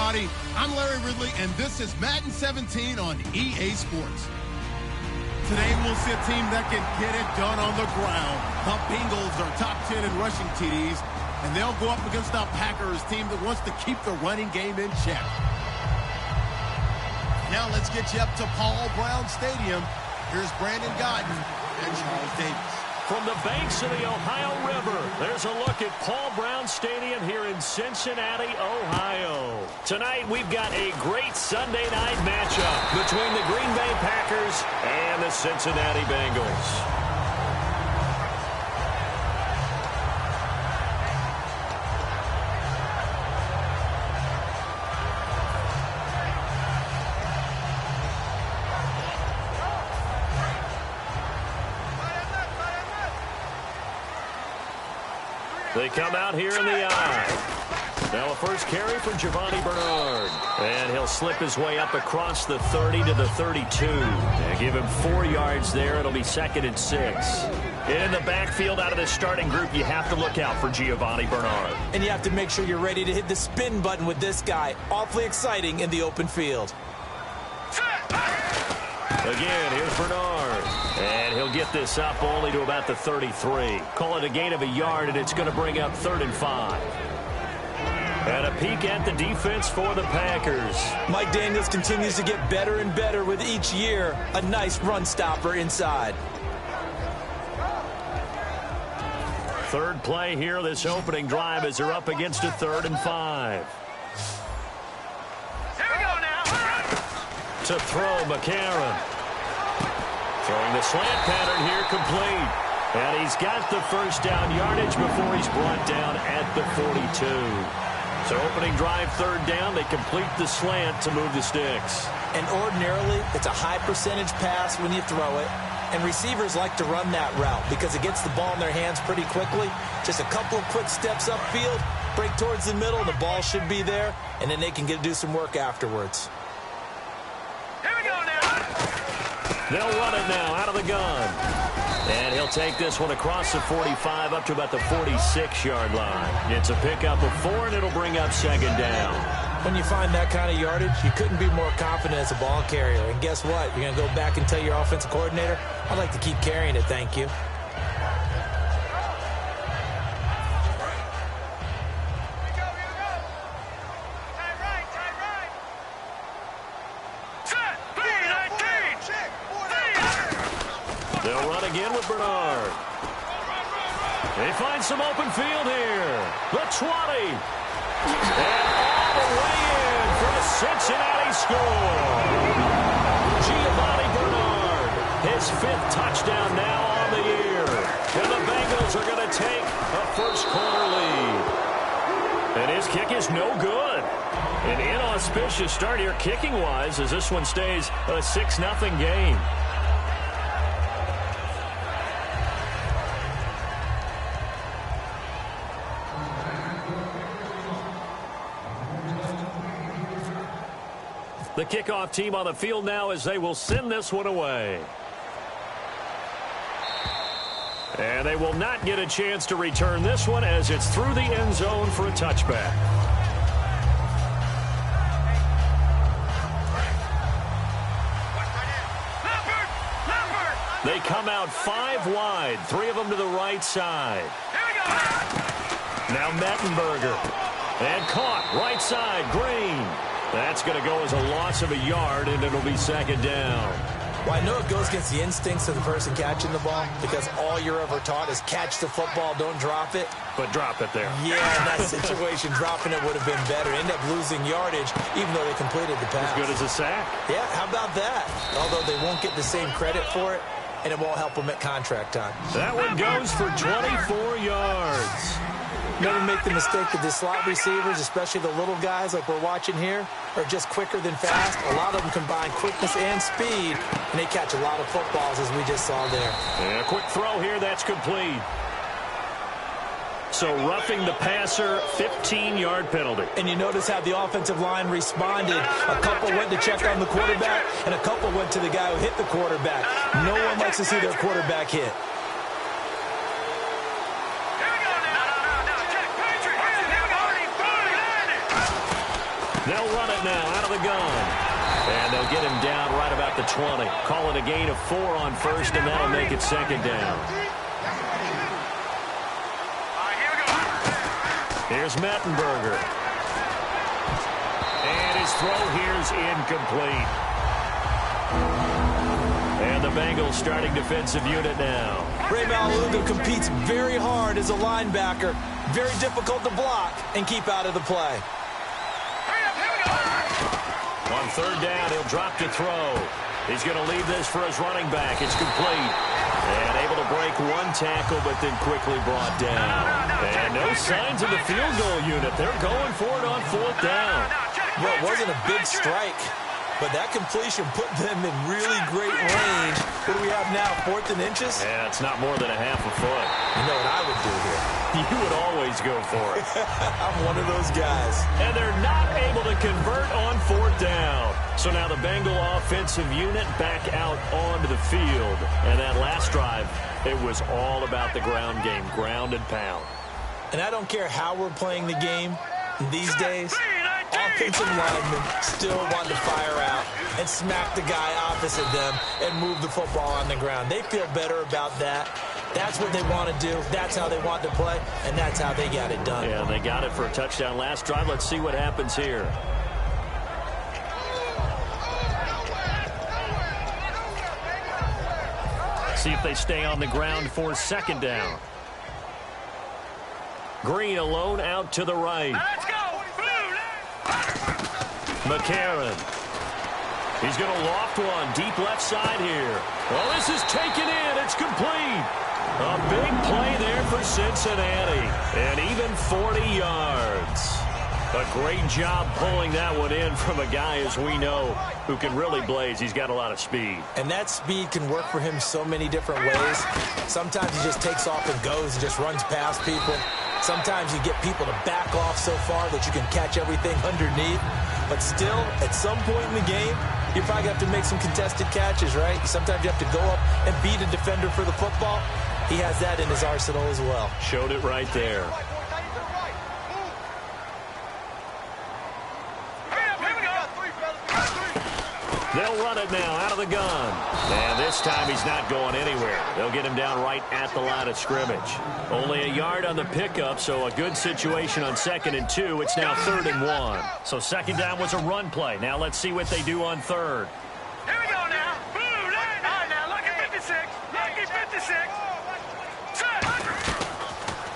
everybody. I'm Larry Ridley, and this is Madden 17 on EA Sports. Today, we'll see a team that can get it done on the ground. The Bengals are top 10 in rushing TDs, and they'll go up against the Packers team that wants to keep the running game in check. Now let's get you up to Paul Brown Stadium. Here's Brandon Godden and Charles Davis. From the banks of the Ohio River, there's a look at Paul Brown Stadium here in Cincinnati, Ohio. Tonight, we've got a great Sunday night matchup between the Green Bay Packers and the Cincinnati Bengals. They come out here in the eye. Now a first carry for Giovanni Bernard. And he'll slip his way up across the 30 to the 32. And give him 4 yards there. It'll be 2nd and 6. In the backfield out of the starting group, you have to look out for Giovanni Bernard. And you have to make sure you're ready to hit the spin button with this guy. Awfully exciting in the open field. Again, here's Bernard. And he'll get this up only to about the 33. Call it a gain of a yard, and it's going to bring up 3rd and 5. And a peek at the defense for the Packers. Mike Daniels continues to get better and better with each year. A nice run stopper inside. Third play here, this opening drive, as they're up against a 3rd and 5. Here we go now. To throw, McCarron. Throwing the slant pattern here, complete. And he's got the first down yardage before he's brought down at the 42. So opening drive, 3rd down, they complete the slant to move the sticks. And ordinarily, it's a high percentage pass when you throw it. And receivers like to run that route because it gets the ball in their hands pretty quickly. Just a couple of quick steps upfield, break towards the middle, the ball should be there, and then they can do some work afterwards. They'll run it now out of the gun. And he'll take this one across the 45 up to about the 46-yard line. It's a pickup of 4, and it'll bring up 2nd down. When you find that kind of yardage, you couldn't be more confident as a ball carrier. And guess what? You're going to go back and tell your offensive coordinator, I'd like to keep carrying it, thank you. They'll run again with Bernard. They find some open field here. The 20. And all the way in for a Cincinnati score. Giovanni Bernard, his 5th touchdown now on the year. And the Bengals are going to take a first-quarter lead. And his kick is no good. An inauspicious start here kicking-wise as this one stays a 6-0 game. The kickoff team on the field now as they will send this one away. And they will not get a chance to return this one as it's through the end zone for a touchback. They come out 5 wide, 3 of them to the right side. Now Mettenberger. And caught right side, Green. That's going to go as a loss of a yard, and it'll be 2nd down. Well, I know it goes against the instincts of the person catching the ball because all you're ever taught is catch the football, don't drop it. But drop it there. Yeah, in that situation, dropping it would have been better. End up losing yardage, even though they completed the pass. As good as a sack. Yeah, how about that? Although they won't get the same credit for it, and it won't help them at contract time. That one goes for 24 yards. Never make the mistake that the slot receivers, especially the little guys like we're watching here, are just quicker than fast. A lot of them combine quickness and speed, and they catch a lot of footballs, as we just saw there. And a quick throw here, that's complete. So roughing the passer, 15-yard penalty. And you notice how the offensive line responded. A couple went to check on the quarterback, and a couple went to the guy who hit the quarterback. No one likes to see their quarterback hit. They'll run it now out of the gun. And they'll get him down right about the 20. Call it a gain of 4 on first, and that'll make it second down. Here's Mettenberger. And his throw here's incomplete. And the Bengals starting defensive unit now. Ray Maluga competes very hard as a linebacker. Very difficult to block and keep out of the play. On third down, he'll drop to throw. He's going to leave this for his running back. It's complete. And able to break one tackle, but then quickly brought down. And no signs of the field goal unit. They're going for it on fourth down. Well, it wasn't a big strike, but that completion put them in really great range. What do we have now, 4th and inches? Yeah, it's not more than a half a foot. You know what I would do here? You would always go for it. I'm one of those guys. And they're not able to convert on fourth down. So now the Bengal offensive unit back out onto the field. And that last drive, it was all about the ground game, ground and pound. And I don't care how we're playing the game these days. Offensive linemen still want to fire out and smack the guy opposite them and move the football on the ground. They feel better about that. That's what they want to do. That's how they want to play, and that's how they got it done. Yeah, they got it for a touchdown last drive. Let's see what happens here. See if they stay on the ground for second down. Green alone out to the right. Let's go! McCarron. He's going to loft one deep left side here. Well, this is taken in. It's complete. A big play there for Cincinnati. And even 40 yards. A great job pulling that one in from a guy, as we know, who can really blaze. He's got a lot of speed. And that speed can work for him so many different ways. Sometimes he just takes off and goes and just runs past people. Sometimes you get people to back off so far that you can catch everything underneath. But still, at some point in the game, you probably have to make some contested catches, right? Sometimes you have to go up and beat a defender for the football. He has that in his arsenal as well. Showed it right there. They'll run it now out of the gun. And this time he's not going anywhere. They'll get him down right at the line of scrimmage. Only a yard on the pickup, so a good situation on 2nd and 2. It's now 3rd and 1. So second down was a run play. Now let's see what they do on third. Here we go now. All right, now look at 56. Lucky 56.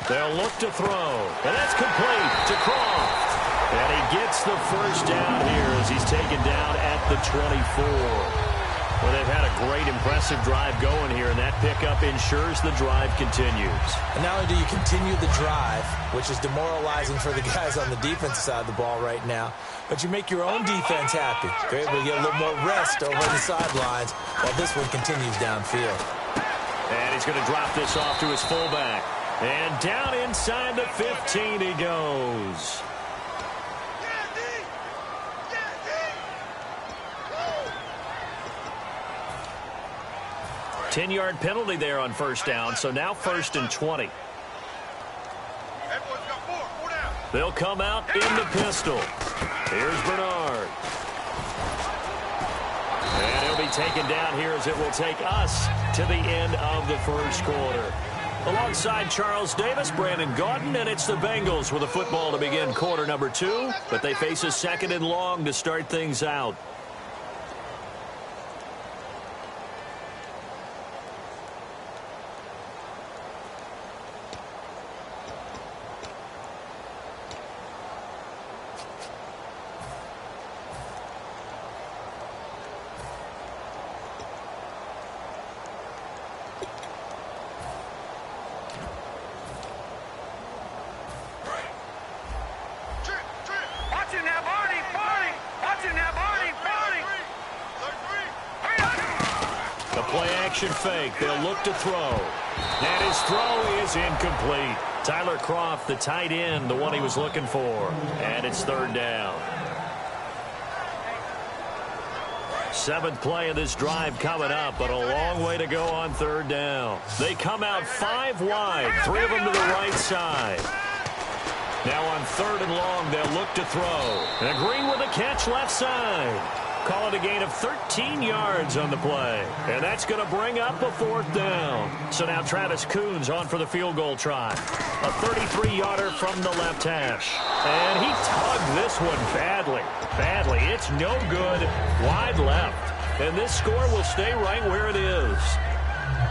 They'll look to throw. And that's complete to Croft. And he gets the first down here as he's taken down at the 24. Well, they've had a great, impressive drive going here, and that pickup ensures the drive continues. And not only do you continue the drive, which is demoralizing for the guys on the defensive side of the ball right now, but you make your own defense happy. They're able to get a little more rest over the sidelines while this one continues downfield. And he's going to drop this off to his fullback. And down inside the 15 he goes. 10-yard penalty there on first down, so now 1st and 20. They'll come out in the pistol. Here's Bernard. And he'll be taken down here as it will take us to the end of the first quarter. Alongside Charles Davis, Brandon Gaudin, and it's the Bengals with a football to begin quarter number 2, but they face a 2nd and long to start things out. Fake. They'll look to throw. And his throw is incomplete. Tyler Croft, the tight end, the one he was looking for. And it's 3rd down. 7th play of this drive coming up, but a long way to go on 3rd down. They come out 5 wide, 3 of them to the right side. Now on 3rd and long, they'll look to throw. And Green with a catch left side. Call it a gain of 13 yards on the play. And that's going to bring up a 4th down. So now Travis Coons on for the field goal try. A 33-yarder from the left hash. And he tugged this one badly. Badly. It's no good. Wide left. And this score will stay right where it is.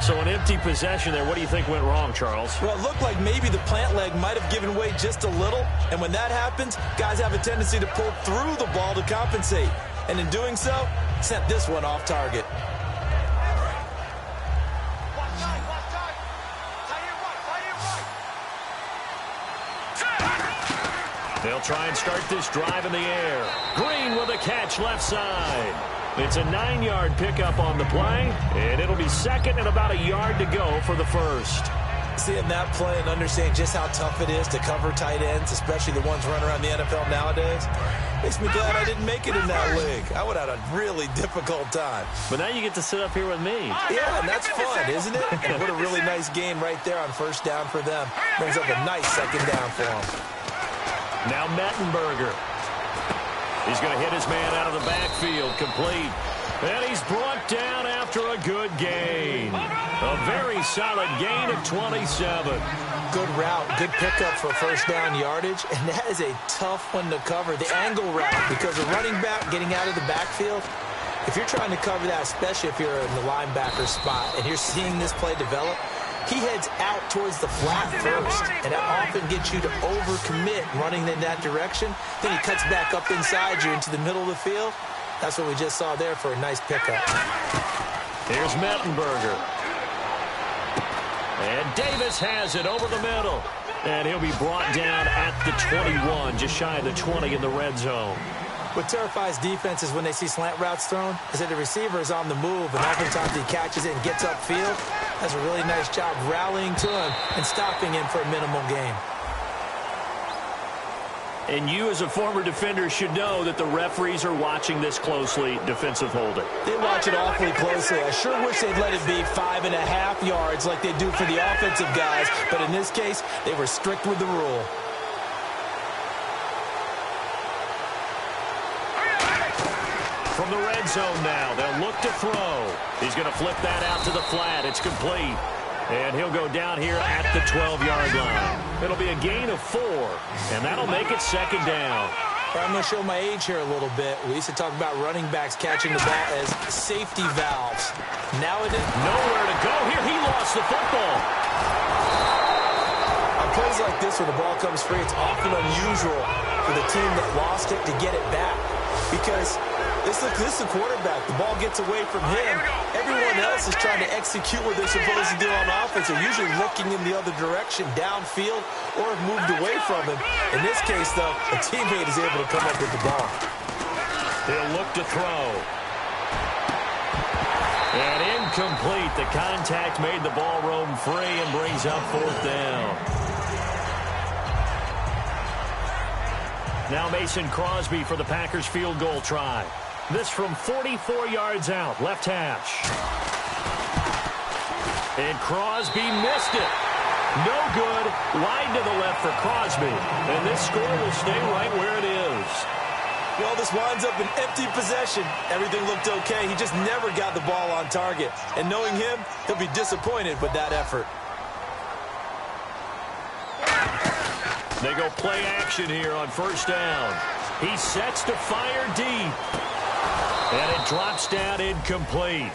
So an empty possession there. What do you think went wrong, Charles? Well, it looked like maybe the plant leg might have given way just a little. And when that happens, guys have a tendency to pull through the ball to compensate. And in doing so, sent this one off target. They'll try and start this drive in the air. Green with a catch left side. It's a 9-yard pickup on the play, and it'll be 2nd and about a yard to go for the first. Seeing that play and understanding just how tough it is to cover tight ends, especially the ones running around the NFL nowadays, makes me glad I didn't make it in that league. I would have had a really difficult time. But now you get to sit up here with me. Yeah, and that's fun, isn't it? And what a really nice game right there on 1st down for them. Brings up a nice 2nd down for them. Now Mettenberger. He's going to hit his man out of the backfield, complete. And he's brought down after a good gain. A very solid gain of 27. Good route, good pickup for 1st down yardage, and that is a tough one to cover. The angle route, because the running back getting out of the backfield, if you're trying to cover that, especially if you're in the linebacker spot, and you're seeing this play develop, he heads out towards the flat first, and that often gets you to overcommit running in that direction. Then he cuts back up inside you into the middle of the field. That's what we just saw there for a nice pickup. Here's Mettenberger. And Davis has it over the middle. And he'll be brought down at the 21, just shy of the 20 in the red zone. What terrifies defenses when they see slant routes thrown is that the receiver is on the move, and oftentimes he catches it and gets upfield. Does a really nice job rallying to him and stopping him for a minimal gain. And you as a former defender should know that the referees are watching this closely, defensive holding. They watch it awfully closely. I sure wish they'd let it be 5.5 yards like they do for the offensive guys, but in this case, they were strict with the rule. From the red zone now, they'll look to throw. He's going to flip that out to the flat. It's complete. And he'll go down here at the 12-yard line. It'll be a gain of 4, and that'll make it 2nd down. I'm going to show my age here a little bit. We used to talk about running backs catching the ball as safety valves. Nowadays, nowhere to go here. He lost the football. On plays like this, when the ball comes free, it's often unusual for the team that lost it to get it back. Because this is the quarterback. The ball gets away from him. Everyone else is trying to execute what they're supposed to do on offense. They're usually looking in the other direction, downfield, or have moved away from him. In this case, though, a teammate is able to come up with the ball. He'll look to throw. And incomplete. The contact made the ball roam free and brings up 4th down. Now Mason Crosby for the Packers field goal try. This from 44 yards out, left hash. And Crosby missed it. No good. Wide to the left for Crosby. And this score will stay right where it is. Well, this winds up an empty possession. Everything looked okay. He just never got the ball on target. And knowing him, he'll be disappointed with that effort. They go play action here on 1st down. He sets to fire deep. And it drops down incomplete.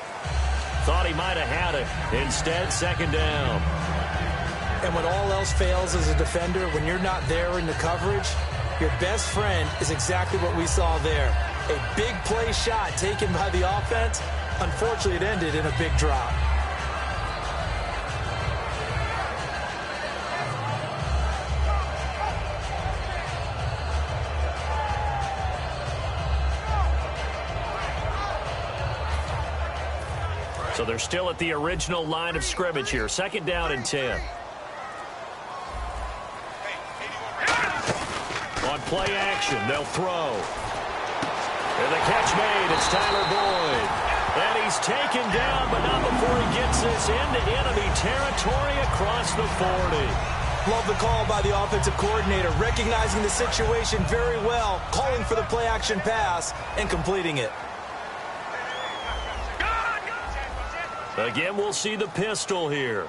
Thought he might have had it. Instead, 2nd down. And when all else fails as a defender, when you're not there in the coverage, your best friend is exactly what we saw there. A big play shot taken by the offense. Unfortunately, it ended in a big drop. So they're still at the original line of scrimmage here. 2nd down and 10. On play action, they'll throw. And the catch made. It's Tyler Boyd. And he's taken down, but not before he gets this into enemy territory across the 40. Love the call by the offensive coordinator, recognizing the situation very well, calling for the play-action pass, and completing it. Again, we'll see the pistol here.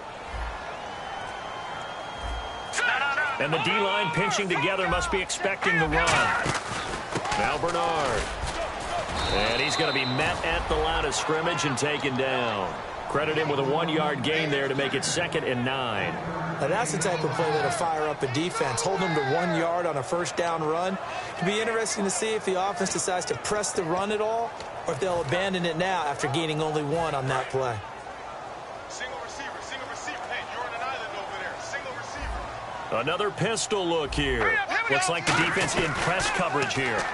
And the D-line pinching together must be expecting the run. Now Bernard. And he's going to be met at the line of scrimmage and taken down. Credit him with a 1-yard gain there to make it 2nd and 9. Now that's the type of play that'll fire up a defense. Hold them to 1 yard on a first down run. It'll be interesting to see if the offense decides to press the run at all, or if they'll abandon it now after gaining only 1 on that play. Single receiver. Hey, you're on an island over there. Single receiver. Another pistol look here. Looks like the defense in press coverage here.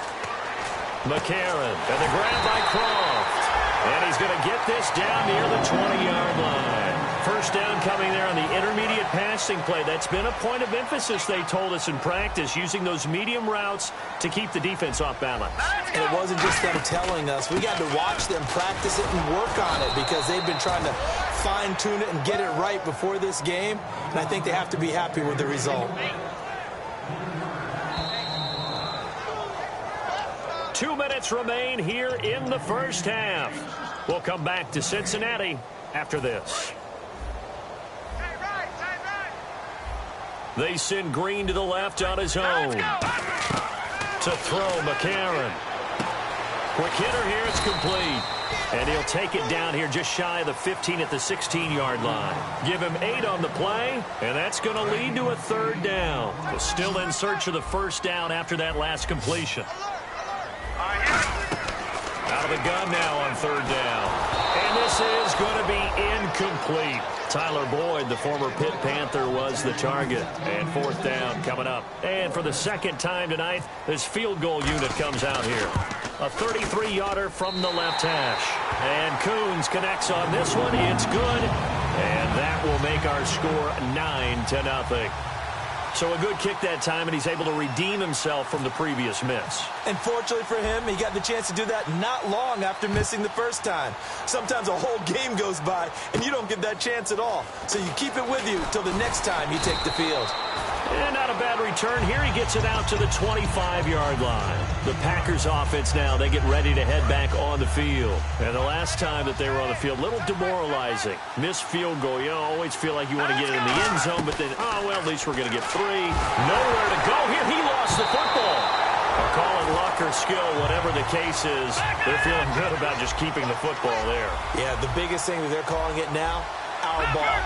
McCarron, and the grab by Croft. And he's going to get this down near the 20-yard line. First down coming there on the intermediate passing play. That's been a point of emphasis, they told us in practice, using those medium routes to keep the defense off balance. And it wasn't just them telling us. We got to watch them practice it and work on it because they've been trying to fine-tune it and get it right before this game. And I think they have to be happy with the result. 2 minutes remain here in the first half. We'll come back to Cincinnati after this. They send Green to the left on his own. To throw, McCarron. Quick hitter here, it's complete. And he'll take it down here just shy of the 15 at the 16-yard line. Give him 8 on the play, and that's going to lead to a 3rd down. We're still in search of the first down after that last completion. Out of the gun now on 3rd down. And this is going to be incomplete. Tyler Boyd, the former Pitt Panther, was the target. And 4th down coming up. And for the 2nd time tonight, this field goal unit comes out here. A 33-yarder from the left hash. And Coons connects on this one. It's good. And that will make our score 9-0. So a good kick that time, and he's able to redeem himself from the previous miss. And fortunately for him, he got the chance to do that not long after missing the first time. Sometimes a whole game goes by, and you don't get that chance at all. So you keep it with you till the next time you take the field. And not a bad return here. He gets it out to the 25-yard line. The Packers offense now, they get ready to head back on the field. And the last time that they were on the field, a little demoralizing. Missed field goal. You always feel like you want to get it in the end zone, but then, oh, well, at least we're going to get 3. Nowhere to go here. He lost the football. I'll call it luck or skill, whatever the case is. They're feeling good about just keeping the football there. Yeah, the biggest thing that they're calling it now, our ball.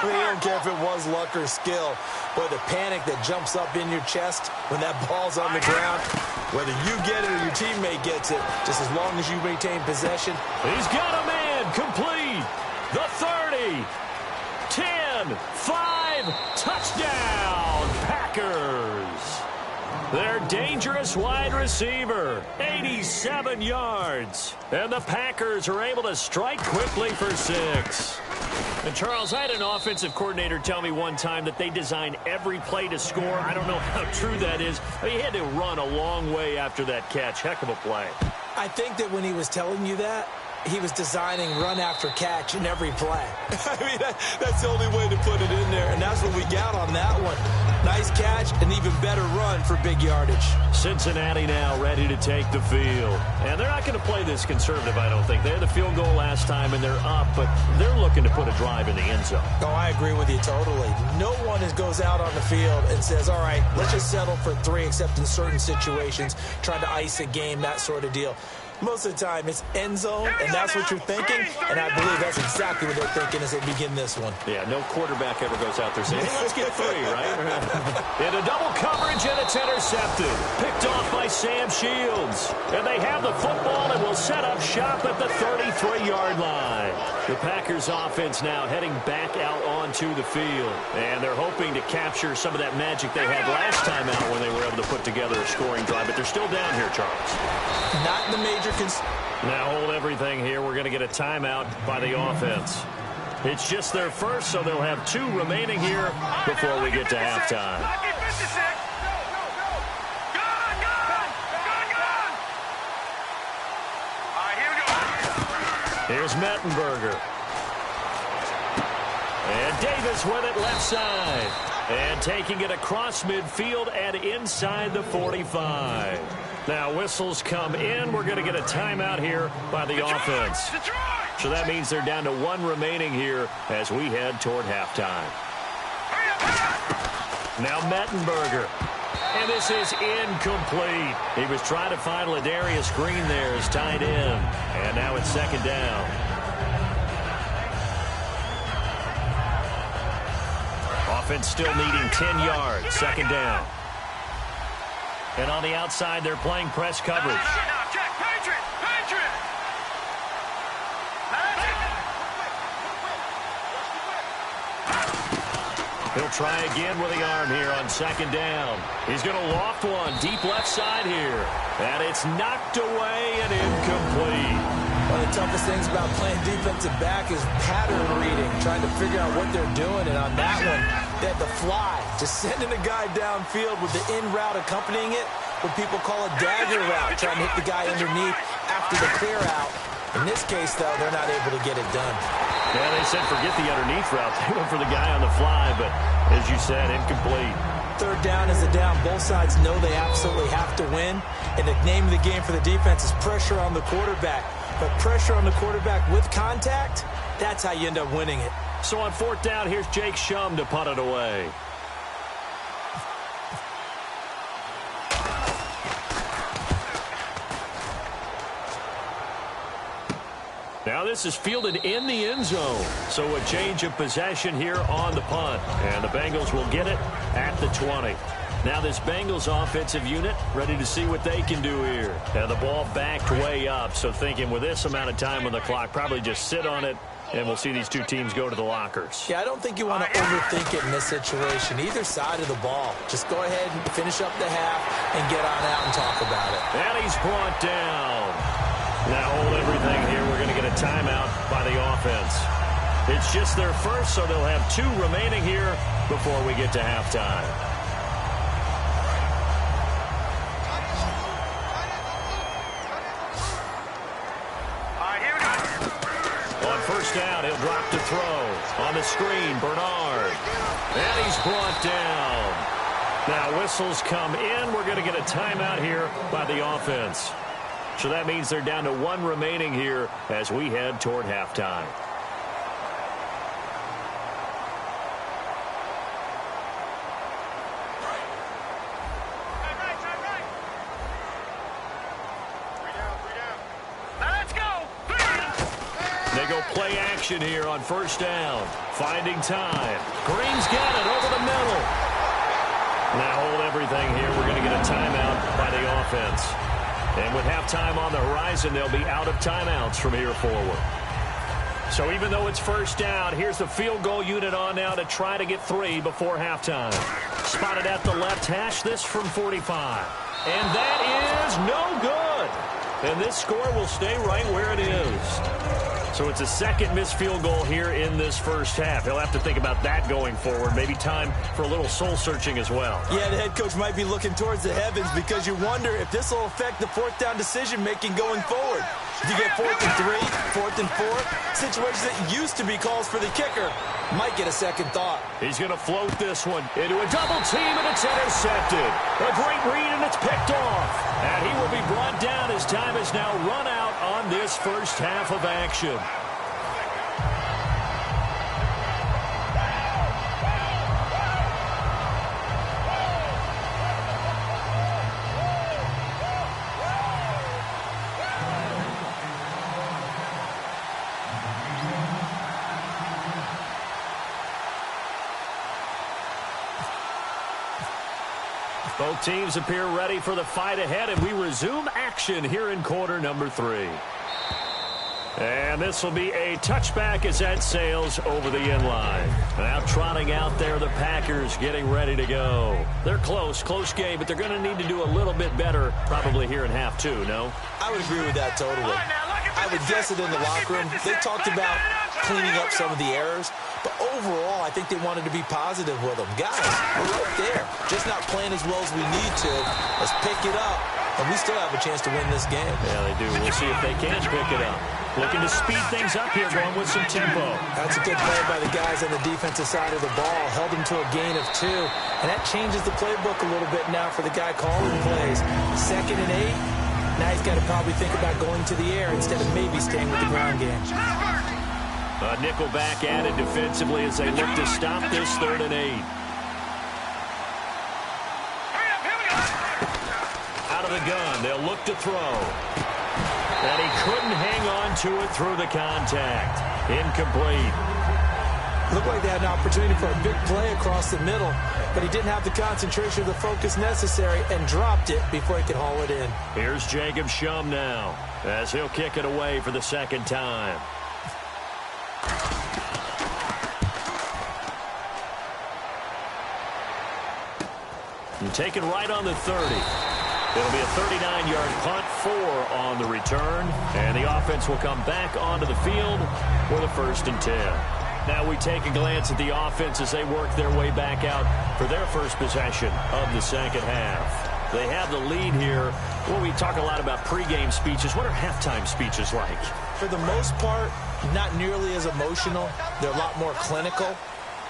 They don't care if it was luck or skill. Boy, the panic that jumps up in your chest when that ball's on the ground, whether you get it or your teammate gets it, just as long as you maintain possession. He's got a man complete. The 30, 10, 5, touchdown, Packers. Their dangerous wide receiver, 87 yards. And the Packers are able to strike quickly for 6. And, Charles, I had an offensive coordinator tell me one time that they design every play to score. I don't know how true that is. He had to run a long way after that catch. Heck of a play. I think that when he was telling you that, he was designing run after catch in every play. I mean, that's the only way to put it in there, and that's what we got on that one. Nice catch, and even better run for big yardage. Cincinnati now ready to take the field. And they're not going to play this conservative, I don't think. They had the field goal last time, and they're up, but they're looking to put a drive in the end zone. Oh, I agree with you totally. No one goes out on the field and says, all right, let's just settle for 3, except in certain situations, trying to ice a game, that sort of deal. Most of the time, it's end zone, and that's what you're thinking, and I believe that's exactly what they're thinking as they begin this one. Yeah, no quarterback ever goes out there saying, hey, let's get 3, right? In a double coverage, and it's intercepted. Picked off by Sam Shields. And they have the football and will set up shop at the 33-yard line. The Packers offense now heading back out onto the field. And they're hoping to capture some of that magic they had last time out when they were able to put together a scoring drive. But they're still down here, Charles. Not in the major Now hold everything here. We're going to get a timeout by the offense. It's just their first, so they'll have 2 remaining here before we get to halftime. Here's Mettenberger. And Davis with it left side. And taking it across midfield and inside the 45. Now whistles come in. We're going to get a timeout here by the offense. So that means they're down to 1 remaining here as we head toward halftime. Now Mettenberger. And this is incomplete. He was trying to find Ladarius Green there as tied in. And now it's second down. Offense still needing 10 yards. Second down. And on the outside, they're playing press coverage. He'll try again with the arm here on second down. He's going to loft one deep left side here. And it's knocked away and incomplete. One of the toughest things about playing defensive back is pattern reading, trying to figure out what they're doing. And on that one, they had the fly, just sending a guy downfield with the in route accompanying it, what people call a dagger route, trying to hit the guy underneath after the clear out. In this case, though, they're not able to get it done. Yeah, they said forget the underneath route. They went for the guy on the fly, but as you said, incomplete. Third down is a down. Both sides know they absolutely have to win. And the name of the game for the defense is pressure on the quarterback. But pressure on the quarterback with contact, that's how you end up winning it. So on fourth down, here's Jake Shum to punt it away. Now this is fielded in the end zone. So a change of possession here on the punt. And the Bengals will get it at the 20. Now this Bengals offensive unit ready to see what they can do here. And the ball backed way up. So thinking with this amount of time on the clock, probably just sit on it. And we'll see these two teams go to the lockers. Yeah, I don't think you want to overthink it in this situation. Either side of the ball. Just go ahead and finish up the half and get on out and talk about it. And he's brought down. Now hold everything here. We're going to get a timeout by the offense. It's just their first, so they'll have 2 remaining here before we get to halftime. On first down, he'll drop to throw. On the screen, Bernard. And he's brought down. Now whistles come in. We're going to get a timeout here by the offense. So that means they're down to 1 remaining here as we head toward halftime. Let's go! They go play action here on first down. Finding time. Green's got it over the middle. Now hold everything here. We're going to get a timeout by the offense. And with halftime on the horizon, they'll be out of timeouts from here forward. So even though it's first down, here's the field goal unit on now to try to get 3 before halftime. Spotted at the left hash, this from 45. And that is no good. And this score will stay right where it is. So it's a second missed field goal here in this first half. He'll have to think about that going forward. Maybe time for a little soul-searching as well. Yeah, the head coach might be looking towards the heavens because you wonder if this will affect the fourth down decision-making going forward. If you get 4th and 3, 4th and 4, situations that used to be calls for the kicker might get a second thought. He's going to float this one into a double team, and it's intercepted. A great read, and it's picked off. And he will be brought down as time is now run out on this first half of action. Both teams appear ready for the fight ahead, and we resume action here in quarter number 3. And this will be a touchback as that sails over the end line. Now trotting out there, the Packers getting ready to go. They're close game, but they're going to need to do a little bit better probably here in half 2, no? I would agree with that totally. I I would guess that in the locker room, they talked about cleaning up some of the errors. But overall, I think they wanted to be positive with them. Guys, we're right there. Just not playing as well as we need to. Let's pick it up. And we still have a chance to win this game. Yeah, they do. We'll see if they can pick it up. Looking to speed things up here, going with some tempo. That's a good play by the guys on the defensive side of the ball. Held them to a gain of 2. And that changes the playbook a little bit now for the guy calling plays. 2nd and 8. Now he's got to probably think about going to the air instead of maybe staying with the ground game. A nickel back added defensively as they look to stop this 3rd and 8. Out of the gun, they'll look to throw. And he couldn't hang on to it through the contact. Incomplete. Looked like they had an opportunity for a big play across the middle, but he didn't have the concentration or the focus necessary and dropped it before he could haul it in. Here's Jacob Shum now as he'll kick it away for the 2nd time. And taken right on the 30. It'll be a 39-yard punt, 4 on the return, and the offense will come back onto the field for the 1st and 10. Now we take a glance at the offense as they work their way back out for their first possession of the 2nd half. They have the lead here. Well, we talk a lot about pregame speeches. What are halftime speeches like? For the most part, not nearly as emotional. They're a lot more clinical.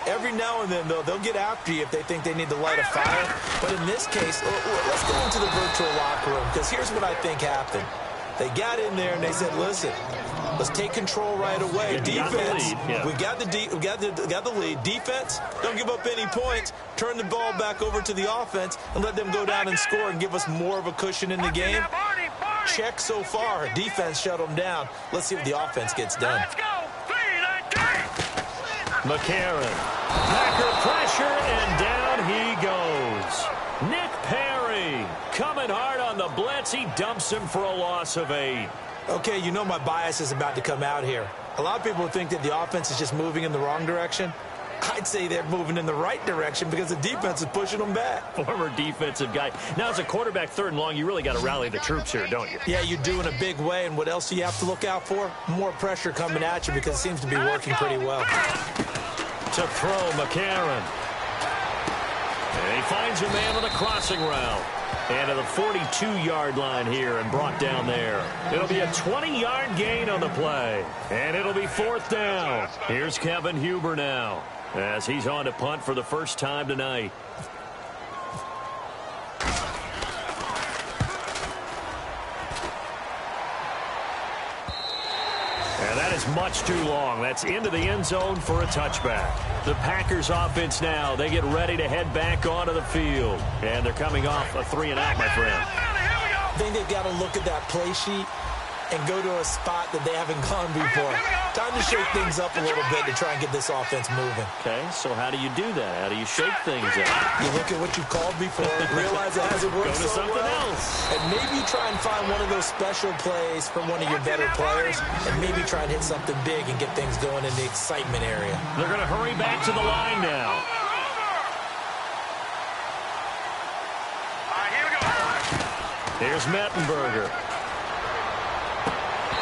Every now and then, though, they'll get after you if they think they need to light a fire. But in this case, let's go into the virtual locker room, because here's what I think happened. They got in there and they said, listen, let's take control right away. Yeah, defense, we got the lead. Defense, don't give up any points. Turn the ball back over to the offense and let them go down and score and give us more of a cushion in the game. Check so far. Defense shut them down. Let's see what the offense gets done. McCarron. Packer pressure, and down he goes. Nick Perry coming hard on the blitz. He dumps him for a loss of 8. Okay, you know my bias is about to come out here. A lot of people think that the offense is just moving in the wrong direction. I'd say they're moving in the right direction because the defense is pushing them back. Former defensive guy. Now, as a quarterback 3rd and long, you really got to rally the troops here, don't you? Yeah, you do in a big way. And what else do you have to look out for? More pressure coming at you because it seems to be working pretty well. To throw, McCarron. And he finds a man on a crossing route. And to the 42-yard line here and brought down there. It'll be a 20-yard gain on the play. And it'll be 4th down. Here's Kevin Huber now as he's on to punt for the first time tonight. And that is much too long. That's into the end zone for a touchback. The Packers offense now, they get ready to head back onto the field. And they're coming off a 3-and-out, my friend. I think they've got to look at that play sheet and go to a spot that they haven't gone before. Time to shake things up a little bit to try and get this offense moving. Okay, so how do you do that? How do you shake things up? You look at what you called before, realize it hasn't worked Go to so something well, else. and maybe try and find one of those special plays from one of your better players, and maybe try and hit something big and get things going in the excitement area. They're going to hurry back to the line now. Here's Mettenberger.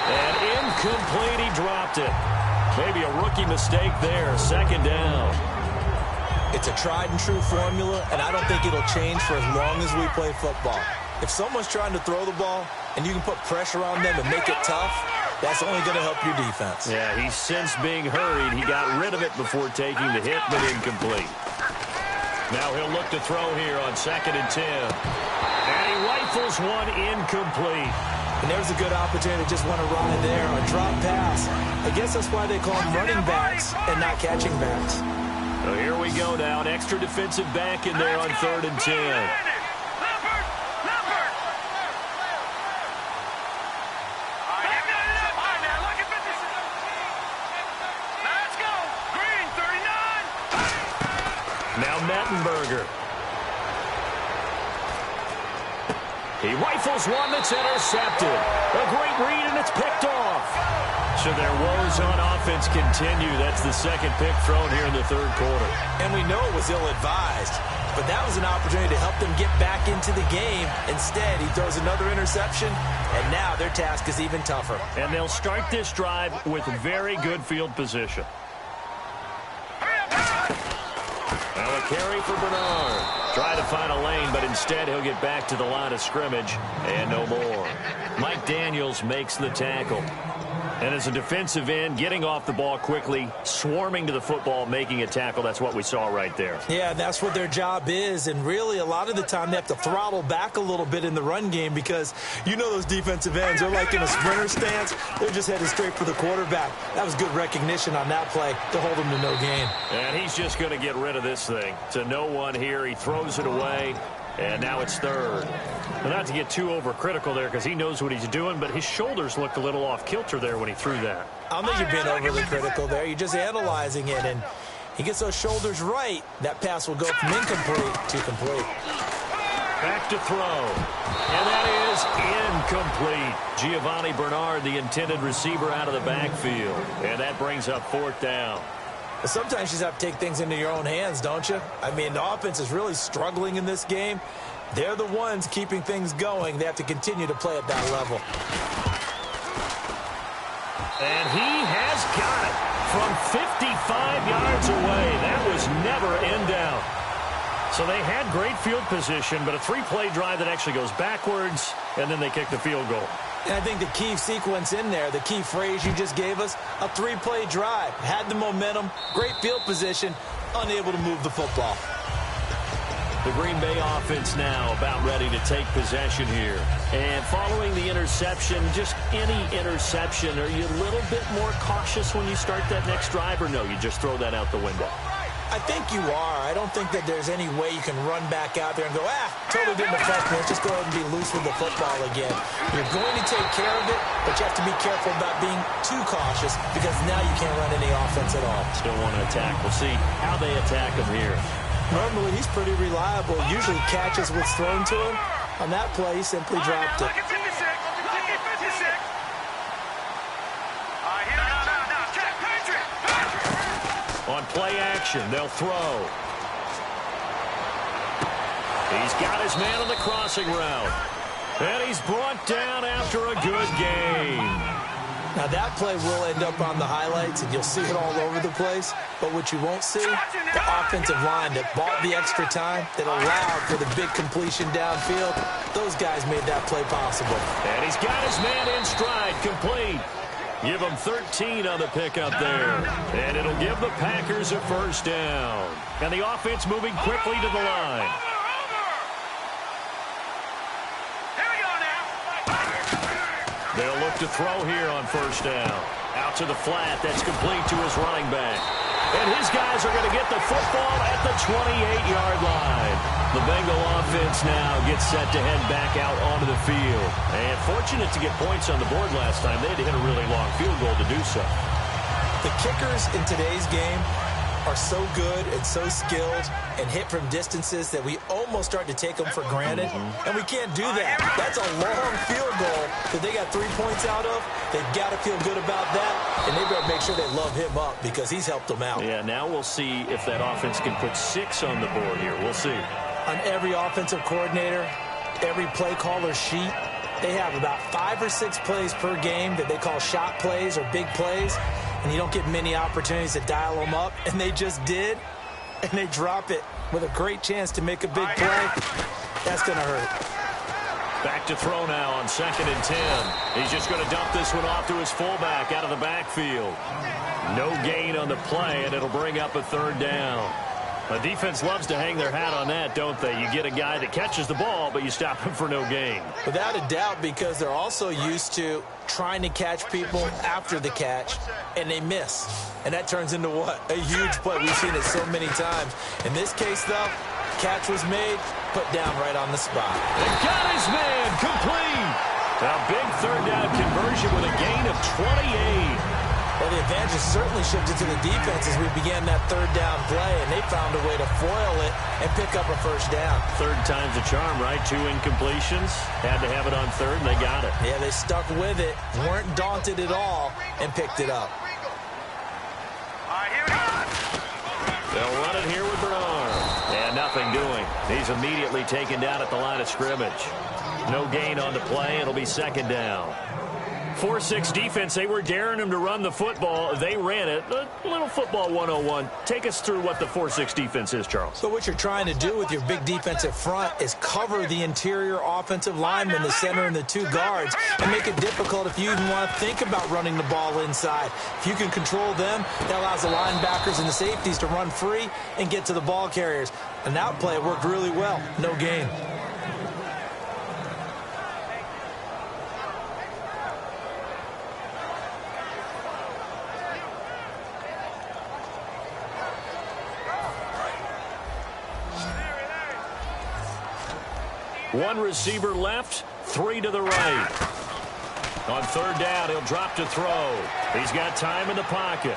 And incomplete, he dropped it. Maybe a rookie mistake there, 2nd down. It's a tried and true formula, and I don't think it'll change for as long as we play football. If someone's trying to throw the ball and you can put pressure on them and make it tough, that's only going to help your defense. Yeah, he's since being hurried. He got rid of it before taking the hit, but incomplete. Now he'll look to throw here on 2nd and 10. And he rifles one incomplete. And there's a good opportunity to just want to run in there or drop pass. I guess that's why they call them running backs and not catching backs. So here we go now. An extra defensive back in there on 3rd and 10. Now Mettenberger. He rifles one that's intercepted. A great read, and it's picked off. So their woes on offense continue. That's the 2nd pick thrown here in the 3rd quarter. And we know it was ill-advised. but that was an opportunity to help them get back into the game. Instead, he throws another interception, and now their task is even tougher. And they'll start this drive with very good field position. Now a carry for Bernard. Try to find a lane, but instead he'll get back to the line of scrimmage and no more. Mike Daniels makes the tackle. And as a defensive end, getting off the ball quickly, swarming to the football, making a tackle, that's what we saw right there. Yeah, that's what their job is. And really, a lot of the time, they have to throttle back a little bit in the run game because you know those defensive ends, they're like in a sprinter stance. They're just headed straight for the quarterback. That was good recognition on that play to hold them to no gain. And he's just going to get rid of this thing. To no one here. He throws it away. And now it's third. Well, not to get too overcritical there because he knows what he's doing, but his shoulders looked a little off kilter there when he threw that. I don't think you're being overly critical there. You're just analyzing it, and he gets those shoulders right. That pass will go from incomplete to complete. Back to throw. And that is incomplete. Giovanni Bernard, the intended receiver, out of the backfield. And that brings up fourth down. But sometimes you just have to take things into your own hands, don't you? I mean, the offense is really struggling in this game. They're the ones keeping things going. They have to continue to play at that level. And he has got it from 55 yards away. That was never in doubt. So they had great field position, but a three-play drive that actually goes backwards, and then they kick the field goal. And I think the key sequence in there, the key phrase you just gave us, a three-play drive. Had the momentum, great field position, unable to move the football. The Green Bay offense now about ready to take possession here. And following the interception, just any interception, are you a little bit more cautious when you start that next drive, or no, you just throw that out the window? I think you are. I don't think that there's any way you can run back out there and go, totally didn't affect me. Let's just go ahead and be loose with the football again. You're going to take care of it, but you have to be careful about being too cautious because now you can't run any offense at all. Still want to attack. We'll see how they attack him here. Normally, he's pretty reliable. Usually catches what's thrown to him. On that play, he simply dropped it. On play action, they'll throw. He's got his man on the crossing route. And he's brought down after a good gain. Now, that play will end up on the highlights, and you'll see it all over the place. But what you won't see, the offensive line that bought the extra time, that allowed for the big completion downfield, those guys made that play possible. And he's got his man in stride, complete. Give them 13 on the pickup there. And it'll give the Packers a first down. And the offense moving quickly to the line. They'll look to throw here on first down. Out to the flat. That's complete to his running back. And his guys are going to get the football at the 28-yard line. The Bengal offense now gets set to head back out onto the field. And fortunate to get points on the board last time. They had to hit a really long field goal to do so. The kickers in today's game are so good and so skilled and hit from distances that we almost start to take them for granted. And we can't do that. That's a long field goal that they got 3 points out of. They've got to feel good about that. And they better make sure they love him up because he's helped them out. Yeah, now we'll see if that offense can put 6 on the board here. We'll see. On every offensive coordinator, every play caller sheet, they have about 5 or 6 plays per game that they call shot plays or big plays. And you don't get many opportunities to dial them up. And they just did. And they drop it with a great chance to make a big play. That's going to hurt. Back to throw now on 2nd and 10. He's just going to dump this one off to his fullback out of the backfield. No gain on the play, and it'll bring up a third down. The defense loves to hang their hat on that, don't they? You get a guy that catches the ball, but you stop him for no gain. Without a doubt, because they're also used to trying to catch people after the catch, and they miss. And that turns into what? A huge play. We've seen it so many times. In this case, though, catch was made, put down right on the spot. And got his man complete. A big third down conversion with a gain of 28. Well, the advantage has certainly shifted to the defense as we began that third down play, and they found a way to foil it and pick up a first down. Third time's a charm, right? 2 incompletions. Had to have it on third, and they got it. Yeah, they stuck with it, weren't daunted at all, and picked it up. They'll run it here with Bernard. And nothing doing. He's immediately taken down at the line of scrimmage. No gain on the play. It'll be second down. 4-6 defense, they were daring him to run the football. They ran it. A little football 101. Take us through what the 4-6 defense is, Charles. So what you're trying to do with your big defensive front is cover the interior offensive lineman, the center, and the two guards, and make it difficult if you even want to think about running the ball inside. If you can control them, that allows the linebackers and the safeties to run free and get to the ball carriers. And that play worked really well. No gain. One receiver left, three to the right. On third down, he'll drop to throw. He's got time in the pocket.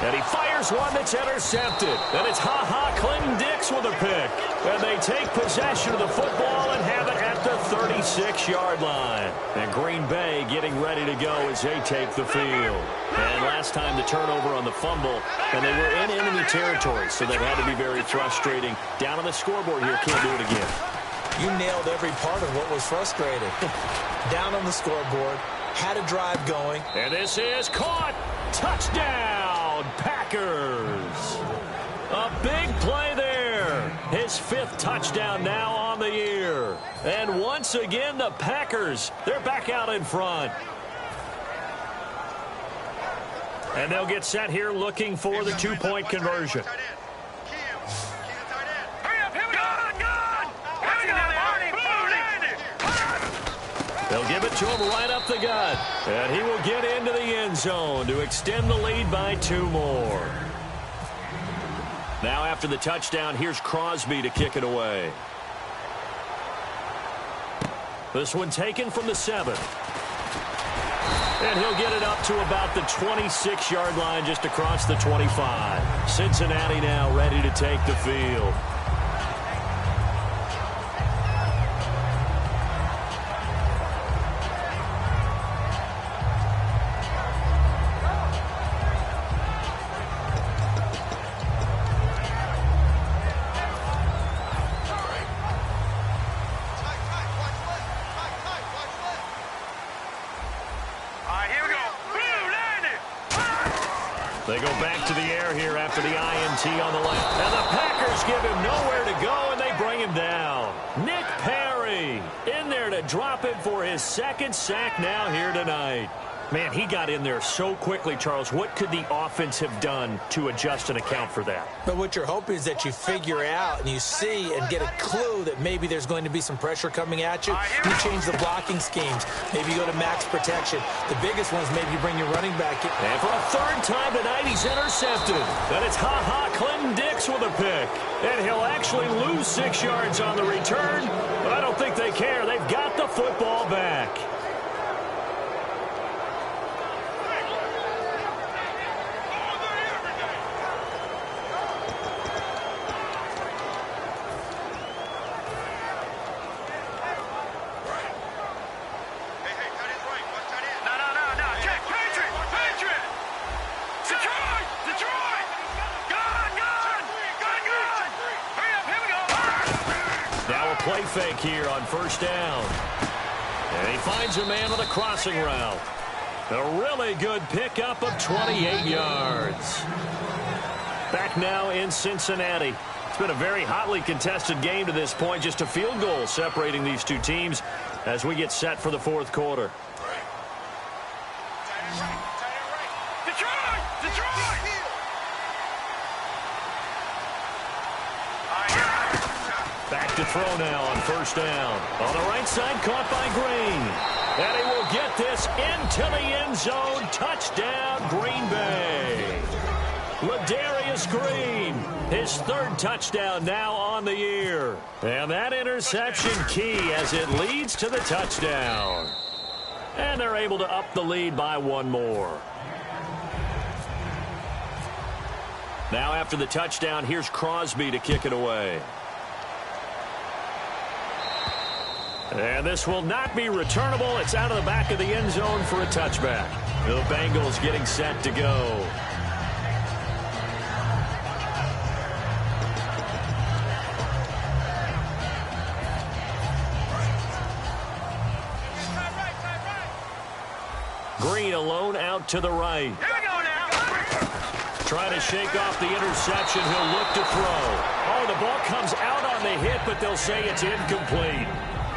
And he fires one that's intercepted. And it's Clinton Dix with a pick. And they take possession of the football and have it at the 36-yard line. And Green Bay getting ready to go as they take the field. And last time the turnover on the fumble, and they were in enemy territory, so that had to be very frustrating. Down on the scoreboard here, can't do it again. You nailed every part of what was frustrating. Down on the scoreboard, had a drive going. And this is caught. Touchdown, Packers. A big play there. His fifth touchdown now on the year. And once again, the Packers, they're back out in front. And they'll get set here looking for the two-point conversion. They'll give it to him right up the gut. And he will get into the end zone to extend the lead by two more. Now after the touchdown, here's Crosby to kick it away. This one taken from the 7. And he'll get it up to about the 26-yard line just across the 25. Cincinnati now ready to take the field. They go back to the air here after the INT on the left. And the Packers give him nowhere to go, and they bring him down. Nick Perry in there to drop him for his second sack now here tonight. Man, he got in there so quickly, Charles. What could the offense have done to adjust and account for that? But what you're hoping is that you figure out and you see and get a clue that maybe there's going to be some pressure coming at you. You change the blocking schemes. Maybe you go to max protection. The biggest ones, maybe you bring your running back in. And for a third time tonight, he's intercepted. And it's Clinton Dix with a pick. And he'll actually lose 6 yards on the return. But I don't think they care. They've got the football back. Play fake here on first down. And he finds a man with a crossing route. A really good pickup of 28 yards. Back now in Cincinnati. It's been a very hotly contested game to this point. Just a field goal separating these two teams as we get set for the fourth quarter. Back to throw now on first down. On the right side, caught by Green. And he will get this into the end zone. Touchdown, Green Bay. Ladarius Green, his third touchdown now on the year. And that interception key as it leads to the touchdown. And they're able to up the lead by one more. Now after the touchdown, here's Crosby to kick it away. And this will not be returnable. It's out of the back of the end zone for a touchback. The Bengals getting set to go. alone out to the right. Here we go now. Trying to shake off the interception. He'll look to throw. Oh, the ball comes out on the hit, but they'll say it's incomplete.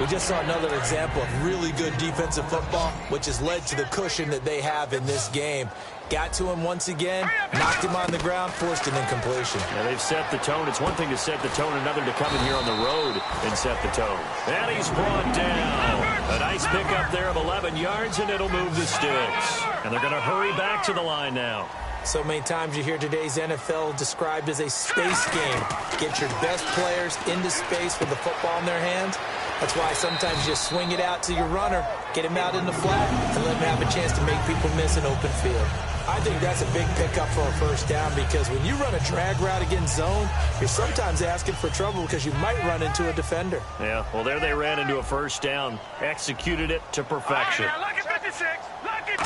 We just saw another example of really good defensive football, which has led to the cushion that they have in this game. Got to him once again, knocked him on the ground, forced an incompletion. Now they've set the tone. It's one thing to set the tone, another to come in here on the road and set the tone. And he's brought down. A nice pickup there of 11 yards, and it'll move the sticks. And they're going to hurry back to the line now. So many times you hear today's NFL described as a space game. Get your best players into space with the football in their hands. That's why sometimes you swing it out to your runner, get him out in the flat, and let him have a chance to make people miss an open field. I think that's a big pickup for a first down because when you run a drag route against zone, you're sometimes asking for trouble because you might run into a defender. Yeah, well, there they ran into a first down, executed it to perfection. Lucky 56. Lucky.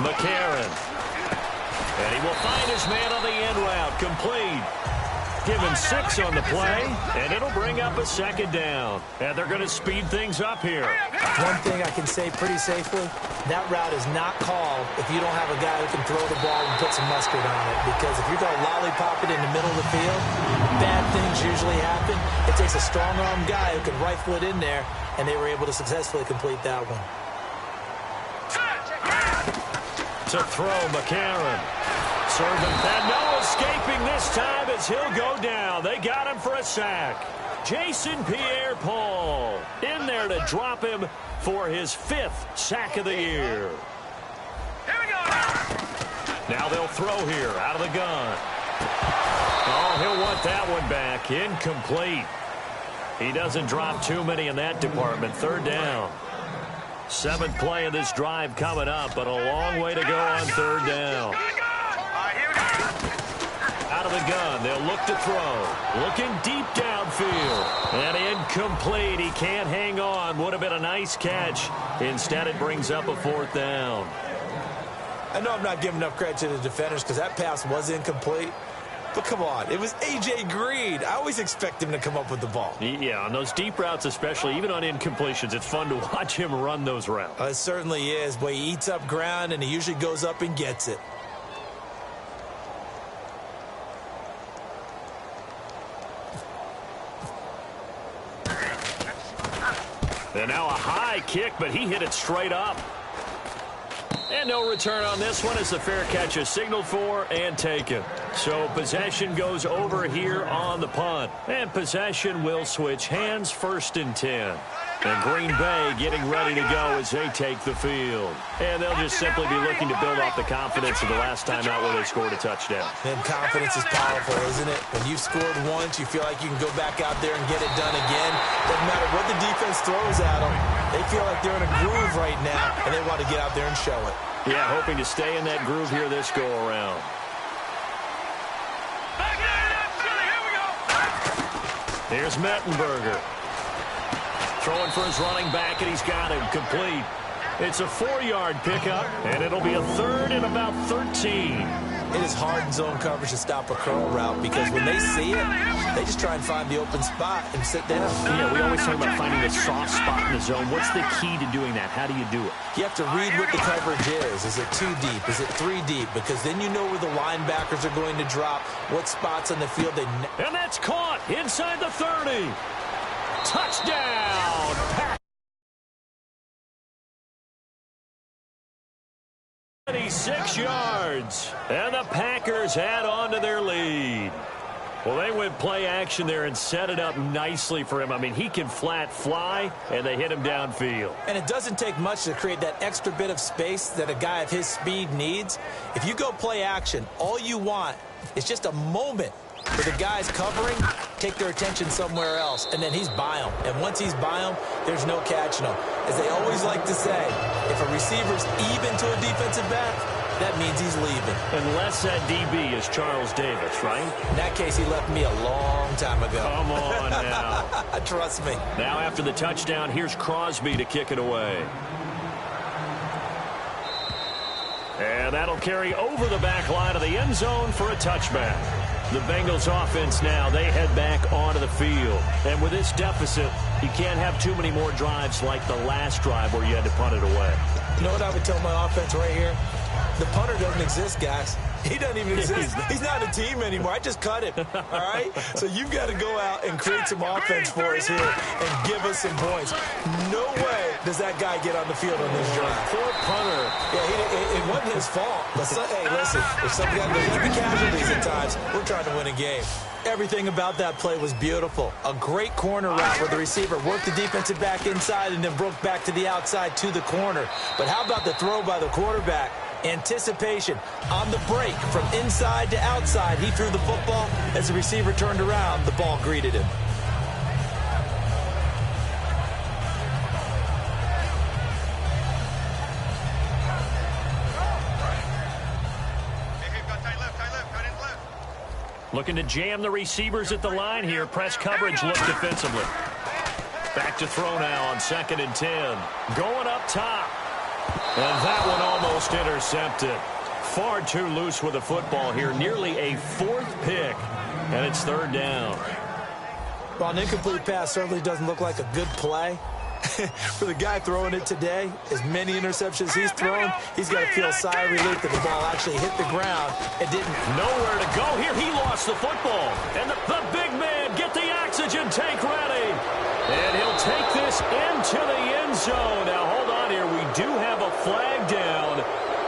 McCarron. And he will find his man on the end route, complete. Give him 6 on the play, and it'll bring up a second down. And they're going to speed things up here. One thing I can say pretty safely, that route is not called if you don't have a guy who can throw the ball and put some mustard on it. Because if you're going to lollipop it in the middle of the field, bad things usually happen. It takes a strong-arm guy who can rifle it in there, and they were able to successfully complete that one. To throw, McCarron. Serving that. No escaping this time as he'll go down. They got him for a sack. Jason Pierre-Paul in there to drop him for his 5th sack of the year. Here we go now. Now they'll throw here out of the gun. Oh, he'll want that one back. Incomplete. He doesn't drop too many in that department. 3rd down. 7th play of this drive coming up, but a long way to go on 3rd down. Out of the gun, they'll look to throw. Looking deep downfield. And incomplete. He can't hang on. Would have been a nice catch. Instead, it brings up a 4th down. I know I'm not giving enough credit to the defenders because that pass was incomplete. But come on, it was A.J. Green. I always expect him to come up with the ball. Yeah, on those deep routes especially, even on incompletions, it's fun to watch him run those routes. It certainly is, but he eats up ground, and he usually goes up and gets it. And now a high kick, but he hit it straight up. And no return on this one as the fair catch is signaled for and taken. So possession goes over here on the punt. And possession will switch hands, 1st and 10. And Green Bay getting ready to go as they take the field. And they'll just simply be looking to build off the confidence of the last time out where they scored a touchdown. And confidence is powerful, isn't it? When you've scored once, you feel like you can go back out there and get it done again. Doesn't matter what the defense throws at them. They feel like they're in a groove right now, and they want to get out there and show it. Yeah, hoping to stay in that groove here this go-around. Here's Mettenberger. Throwing for his running back, and he's got him complete. It's a 4-yard pickup, and it'll be a 3rd and about 13. It is hard in zone coverage to stop a curl route because when they see it, they just try and find the open spot and sit down. Yeah, we always talk about finding the soft spot in the zone. What's the key to doing that? How do you do it? You have to read what the coverage is. Is it 2 deep? Is it 3 deep? Because then you know where the linebackers are going to drop, what spots on the field they... And that's caught inside the 30. Touchdown! 26 yards. And the Packers add on to their lead. Well, they went play action there and set it up nicely for him. I mean, he can flat fly, and they hit him downfield. And it doesn't take much to create that extra bit of space that a guy of his speed needs. If you go play action, all you want is just a moment where the guys covering take their attention somewhere else, and then he's by them. And once he's by them, there's no catching him. As they always like to say, if a receiver's even to a defensive back, that means he's leaving. Unless that DB is Charles Davis, right? In that case, he left me a long time ago. Come on now. Trust me. Now after the touchdown, here's Crosby to kick it away. And that'll carry over the back line of the end zone for a touchback. The Bengals offense now, they head back onto the field. And with this deficit, you can't have too many more drives like the last drive where you had to punt it away. You know what I would tell my offense right here? The punter doesn't exist, guys. He doesn't even exist. He's not a team anymore. I just cut him, all right? So you've got to go out and create some offense for us here and give us some points. No way does that guy get on the field on this drive. Poor punter. Yeah, it wasn't his fault. But, hey, listen, if somebody got to be casualties at times, we're trying to win a game. Everything about that play was beautiful. A great corner route where the receiver worked the defensive back inside and then broke back to the outside to the corner. But how about the throw by the quarterback? Anticipation on the break from inside to outside. He threw the football. As the receiver turned around, the ball greeted him. Looking to jam the receivers at the line here. Press coverage look defensively. Back to throw now on 2nd and 10. Going up top. And that one almost intercepted. Far too loose with the football here. Nearly a 4th pick. And it's 3rd down. Well, an incomplete pass certainly doesn't look like a good play. For the guy throwing it today, as many interceptions he's thrown, he's got to feel a sigh of relief that the ball actually hit the ground and didn't. Nowhere to go here. He lost the football. And the big man, get the oxygen tank ready. And he'll take this into the end zone. Now, hold on here. We do have a flag down.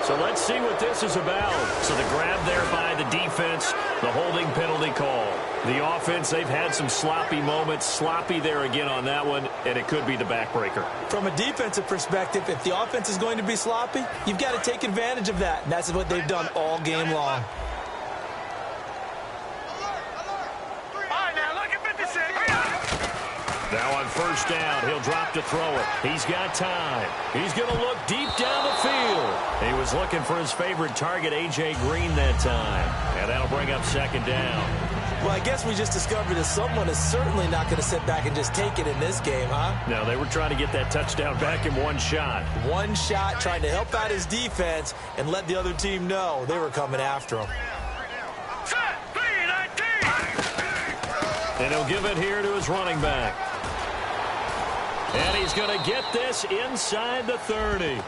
So let's see what this is about. So the grab there by the defense, the holding penalty call. The offense, they've had some sloppy moments. Sloppy there again on that one, and it could be the backbreaker. From a defensive perspective, if the offense is going to be sloppy, you've got to take advantage of that. And that's what they've done all game long. Now on 1st down, he'll drop to throw it. He's got time. He's going to look deep down the field. He was looking for his favorite target, A.J. Green, that time. And that'll bring up 2nd down. Well, I guess we just discovered that someone is certainly not going to sit back and just take it in this game, huh? No, they were trying to get that touchdown back in one shot. One shot, trying to help out his defense and let the other team know they were coming after him. And he'll give it here to his running back. And he's going to get this inside the 30.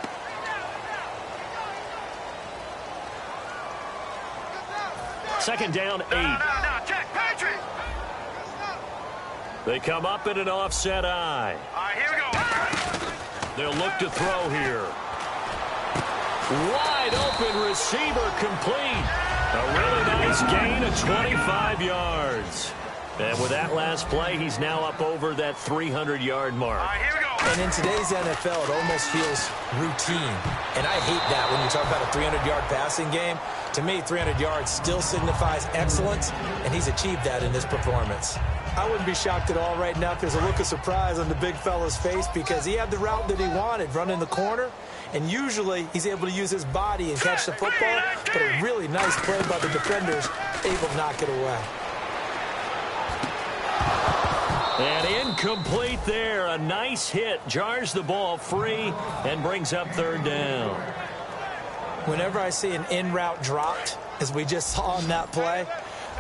Second down, 8. They come up in an offset eye. Here we go. They'll look to throw here. Wide open receiver complete. A really nice gain of 25 yards. And with that last play, he's now up over that 300-yard mark. Here we go. And in today's NFL, it almost feels routine. And I hate that when you talk about a 300-yard passing game. To me, 300 yards still signifies excellence, and he's achieved that in this performance. I wouldn't be shocked at all right now if there's a look of surprise on the big fella's face because he had the route that he wanted, running the corner, and usually he's able to use his body and catch the football, but a really nice play by the defenders, able to knock it away. And incomplete there. A nice hit. Jars the ball free and brings up 3rd down. Whenever I see an in-route dropped, as we just saw on that play,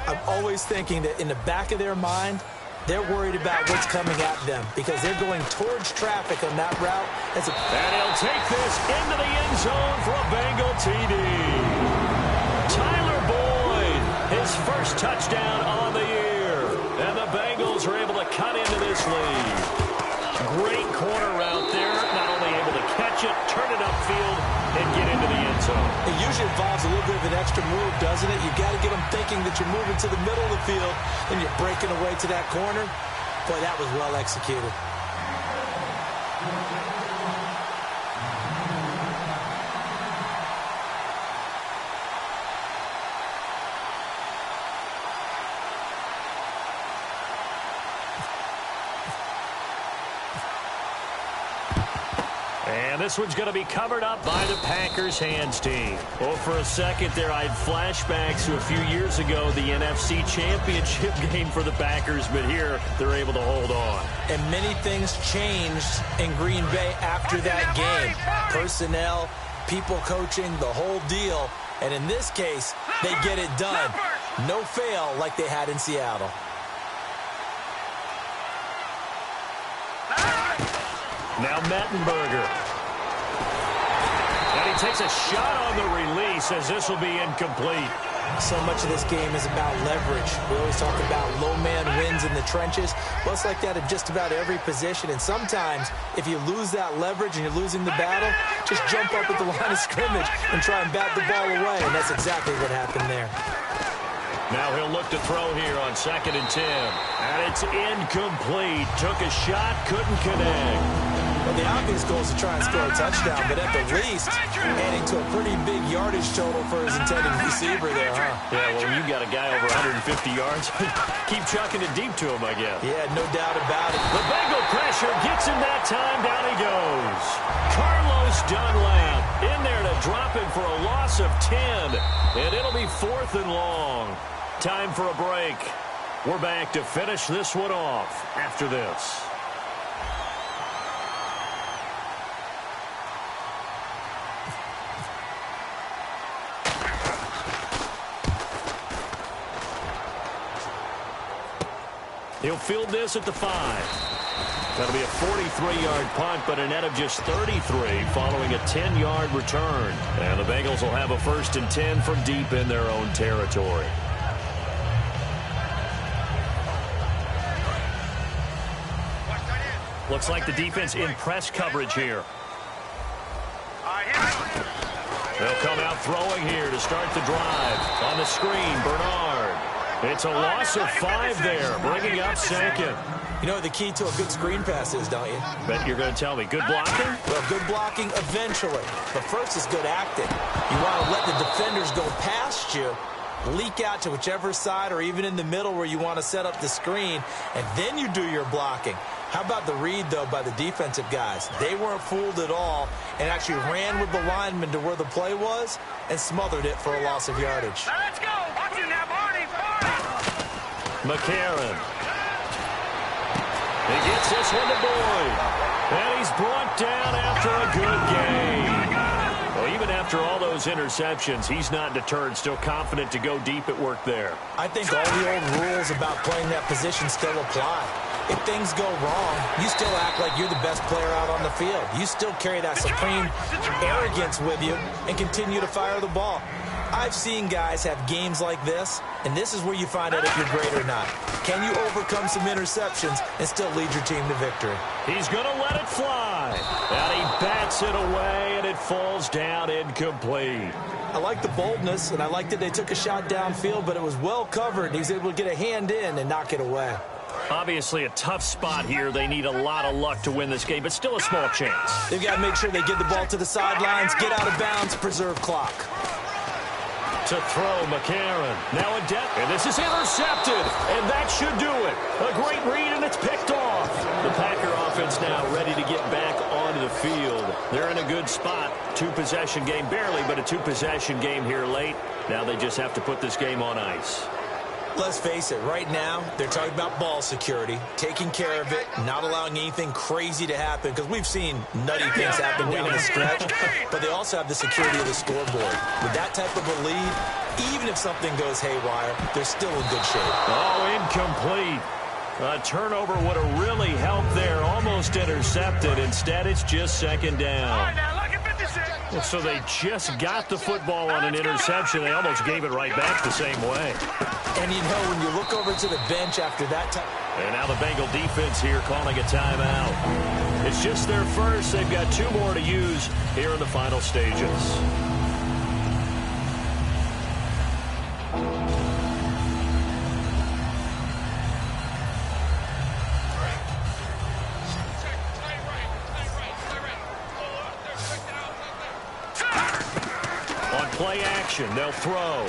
I'm always thinking that in the back of their mind, they're worried about what's coming at them because they're going towards traffic on that route. And he'll take this into the end zone for a Bengal TD. Tyler Boyd, his first touchdown on the year. And the Bengals are able to cut into this lead. Great corner route there. Not only able to catch it, turn it upfield, and get into the end zone. It usually involves a little bit of an extra move, doesn't it? You've got to get them thinking that you're moving to the middle of the field, and you're breaking away to that corner. Boy, that was well executed. And this one's going to be covered up by the Packers hands team. Well, for a second there, I had flashbacks to a few years ago, the NFC Championship game for the Packers, but here they're able to hold on. And many things changed in Green Bay after that game. Personnel, people coaching, the whole deal. And in this case, they get it done. No fail like they had in Seattle. Now Mettenberger. And he takes a shot on the release as this will be incomplete. So much of this game is about leverage. We always talk about low man wins in the trenches. Well, it's like that at just about every position. And sometimes, if you lose that leverage and you're losing the battle, just jump up at the line of scrimmage and try and bat the ball away. And that's exactly what happened there. Now he'll look to throw here on 2nd and 10. And it's incomplete. Took a shot, couldn't connect. Well, the obvious goal is to try and score a touchdown, but at the least, adding to a pretty big yardage total for his intended receiver there, huh? Yeah, well, when you got a guy over 150 yards, keep chucking it deep to him, I guess. Yeah, no doubt about it. The Bengal pressure gets him that time. Down he goes. Carlos Dunlap in there to drop him for a loss of 10. And it'll be 4th and long. Time for a break. We're back to finish this one off after this. He'll field this at the 5. That'll be a 43-yard punt, but a net of just 33 following a 10-yard return. And the Bengals will have a 1st and 10 from deep in their own territory. Looks like the defense in press coverage here. They'll come out throwing here to start the drive. On the screen, Bernard. It's a loss of 5 there, bringing up 2nd. You know what the key to a good screen pass is, don't you? Bet you're going to tell me. Good blocking? Well, good blocking eventually. But first is good acting. You want to let the defenders go past you, leak out to whichever side or even in the middle where you want to set up the screen, and then you do your blocking. How about the read, though, by the defensive guys? They weren't fooled at all and actually ran with the lineman to where the play was and smothered it for a loss of yardage. Now let's go. Watch him now, Barney. McCarron. He gets this one to Boyd. And he's brought down after a good game. Well, even after all those interceptions, he's not deterred, still confident to go deep at work there. I think all the old rules about playing that position still apply. If things go wrong, you still act like you're the best player out on the field. You still carry that supreme arrogance with you and continue to fire the ball. I've seen guys have games like this, and this is where you find out if you're great or not. Can you overcome some interceptions and still lead your team to victory? He's going to let it fly. And he bats it away, and it falls down incomplete. I like the boldness, and I like that they took a shot downfield, but it was well covered. He was able to get a hand in and knock it away. Obviously a tough spot here. They need a lot of luck to win this game, but still a small chance. They've got to make sure they get the ball to the sidelines, get out of bounds, preserve clock. To throw, McCarron. Now a depth, and this is intercepted, and that should do it. A great read, and it's picked off. The Packer offense now ready to get back onto the field. They're in a good spot. Two-possession game, barely, but a two-possession game here late. Now they just have to put this game on ice. Let's face it, right now, they're talking about ball security, taking care of it, not allowing anything crazy to happen, because we've seen nutty things happen down the stretch, but they also have the security of the scoreboard. With that type of a lead, even if something goes haywire, they're still in good shape. Oh, incomplete. A turnover would have really helped there, almost intercepted. Instead, it's just 2nd down. Well, so they just got the football on an interception. They almost gave it right back the same way. And you know, when you look over to the bench after that time. And now the Bengal defense here calling a timeout. It's just their first. They've got 2 more to use here in the final stages. Play action, they'll throw.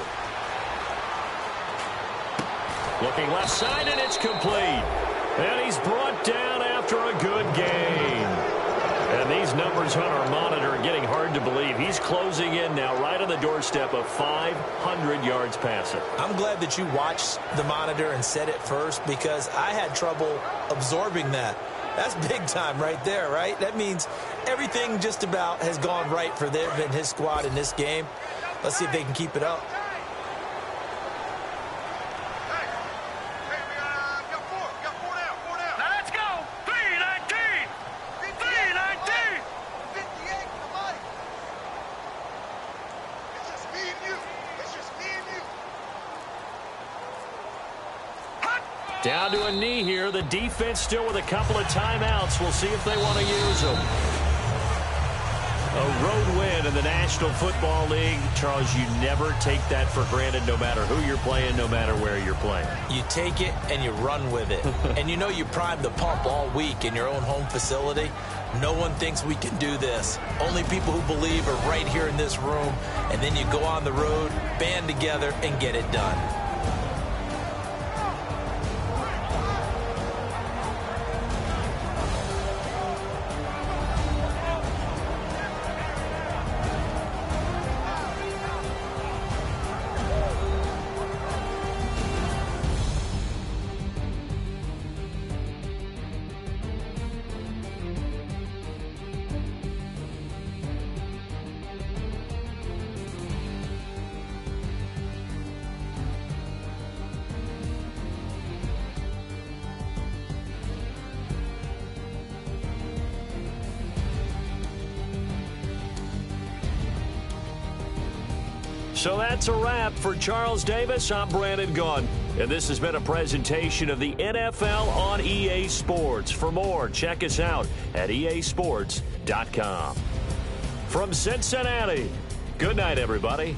Looking left side, and it's complete. And he's brought down after a good game. And these numbers on our monitor are getting hard to believe. He's closing in now right on the doorstep of 500 yards passing. I'm glad that you watched the monitor and said it first, because I had trouble absorbing that. That's big time right there, right? That means everything just about has gone right for them and his squad in this game. Let's see if they can keep it up. Now let's go. 3-19. 3-19. Down to a knee here. The defense still with a couple of timeouts. We'll see if they want to use them. A road win in the National Football League. Charles, you never take that for granted no matter who you're playing, no matter where you're playing. You take it and you run with it. And you know you primed the pump all week in your own home facility. No one thinks we can do this. Only people who believe are right here in this room. And then you go on the road, band together, and get it done. So that's a wrap for Charles Davis. I'm Brandon Gaudin, and this has been a presentation of the NFL on EA Sports. For more, check us out at easports.com. From Cincinnati, good night, everybody.